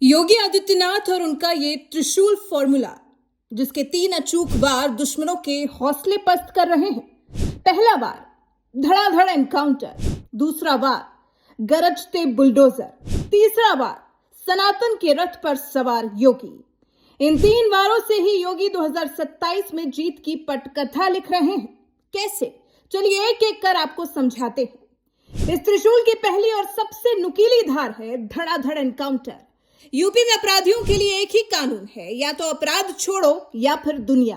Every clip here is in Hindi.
योगी आदित्यनाथ और उनका ये त्रिशूल फॉर्मूला जिसके 3 अचूक बार दुश्मनों के हौसले पस्त कर रहे हैं। पहला बार धड़ाधड़ एनकाउंटर, दूसरा बार गरजते बुलडोजर, तीसरा बार सनातन के रथ पर सवार योगी। इन 3 बारों से ही योगी 2027 में जीत की पटकथा लिख रहे हैं। कैसे? चलिए एक एक कर आपको समझाते हैं। इस त्रिशूल की पहली और सबसे नुकीली धार है धड़ाधड़ एनकाउंटर। यूपी में अपराधियों के लिए एक ही कानून है, या तो अपराध छोड़ो या फिर दुनिया।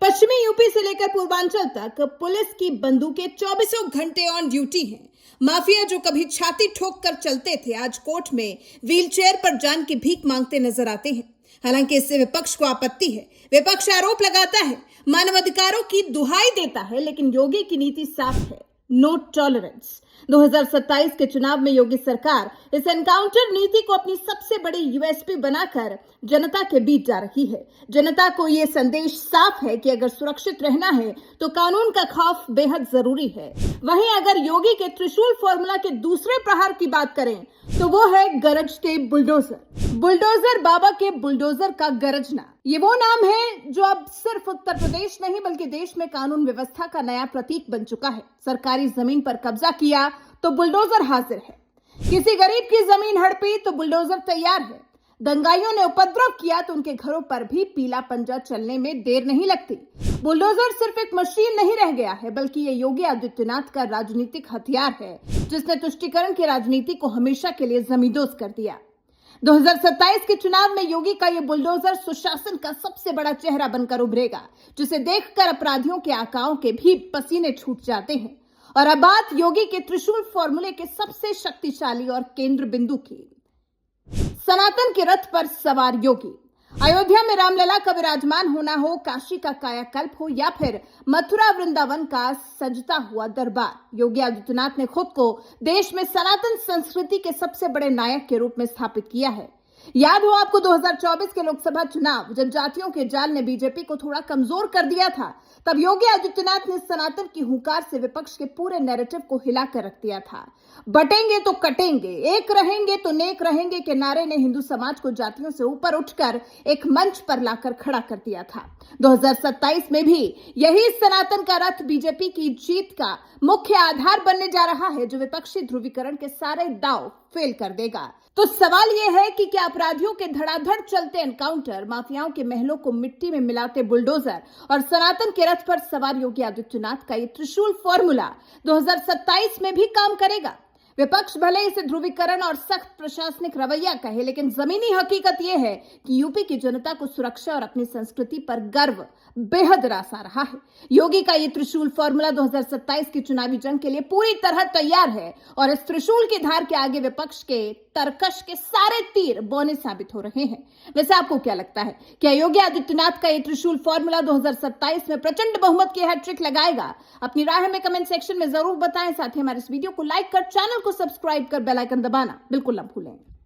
पश्चिमी यूपी से लेकर पूर्वांचल तक पुलिस की बंदूकें 24 घंटे ऑन ड्यूटी हैं। माफिया जो कभी छाती ठोक कर चलते थे, आज कोर्ट में व्हीलचेयर पर जान की भीख मांगते नजर आते हैं। हालांकि इससे विपक्ष को आपत्ति है। विपक्ष आरोप लगाता है, मानवाधिकारों की दुहाई देता है, लेकिन योगी की नीति साफ है, नो टॉलरेंस। 2027 के चुनाव में योगी सरकार इस एनकाउंटर नीति को अपनी सबसे बड़ी यूएसपी बनाकर जनता के बीच जा रही है। जनता को यह संदेश साफ है कि अगर सुरक्षित रहना है तो कानून का खौफ बेहद जरूरी है। वहीं अगर योगी के त्रिशूल फॉर्मूला के दूसरे प्रहार की बात करें तो वो है गरजते बुलडोजर। बुलडोजर बाबा के बुलडोजर का गरजना, ये वो नाम है जो अब सिर्फ उत्तर प्रदेश नहीं बल्कि देश में कानून व्यवस्था का नया प्रतीक बन चुका है। सरकारी जमीन पर कब्जा किया तो बुलडोजर हाजिर है। किसी गरीब की जमीन हड़पी तो बुलडोजर तैयार है। दंगाइयों ने उपद्रव किया तो उनके घरों पर भी पीला पंजा चलने में देर नहीं लगती। बुलडोजर सिर्फ एक मशीन नहीं रह गया है, बल्कि ये योगी आदित्यनाथ का राजनीतिक हथियार है, जिसने तुष्टीकरण की राजनीति को हमेशा के लिए जमींदोज कर दिया। 2027 के चुनाव में योगी का ये बुलडोजर सुशासन का सबसे बड़ा चेहरा बनकर उभरेगा, जिसे देखकर अपराधियों के आकाओं के भी पसीने छूट जाते हैं। और अब बात योगी के त्रिशूल फॉर्मूले के सबसे शक्तिशाली और केंद्र बिंदु की, सनातन के रथ पर सवार योगी। अयोध्या में रामलला का विराजमान होना हो, काशी का कायाकल्प हो या फिर मथुरा वृंदावन का सजता हुआ दरबार, योगी आदित्यनाथ ने खुद को देश में सनातन संस्कृति के सबसे बड़े नायक के रूप में स्थापित किया है। याद हो आपको 2024 के लोकसभा चुनाव, जब जातियों के जाल ने बीजेपी को थोड़ा कमजोर कर दिया था, तब योगी आदित्यनाथ ने सनातन की हुंकार से विपक्ष के पूरे नैरेटिव को हिलाकर रख दिया था। बटेंगे तो कटेंगे, एक रहेंगे तो नेक रहेंगे के नारे ने हिंदू समाज को जातियों से ऊपर उठकर एक मंच पर लाकर खड़ा कर दिया था। 2027 में भी यही सनातन का रथ बीजेपी की जीत का मुख्य आधार बनने जा रहा है, जो विपक्षी ध्रुवीकरण के सारे दांव फेल कर देगा। तो सवाल यह है कि क्या अपराधियों के धड़ाधड़ चलते एनकाउंटर, माफियाओं के महलों को मिट्टी में मिलाते बुलडोजर और सनातन के रथ पर सवार योगी आदित्यनाथ का ये त्रिशूल फॉर्मूला 2027 में भी काम करेगा? विपक्ष भले इसे ध्रुवीकरण और सख्त प्रशासनिक रवैया कहे, लेकिन जमीनी हकीकत यह है कि यूपी की जनता को सुरक्षा और अपनी संस्कृति पर गर्व बेहद रास आ रहा है। योगी का ये त्रिशूल फॉर्मूला 2027 की चुनावी जंग के लिए पूरी तरह तैयार है और इस त्रिशूल की धार के आगे विपक्ष के तरकश के सारे तीर बौने साबित हो रहे हैं। वैसे आपको क्या लगता है, क्या योगी आदित्यनाथ का ये त्रिशूल फॉर्मूला 2027 में प्रचंड बहुमत की हैट्रिक लगाएगा? अपनी राय हमें कमेंट सेक्शन में जरूर बताएं। साथ ही हमारे इस वीडियो को लाइक कर, चैनल को सब्सक्राइब कर, बेल आइकन दबाना बिल्कुल न भूलें।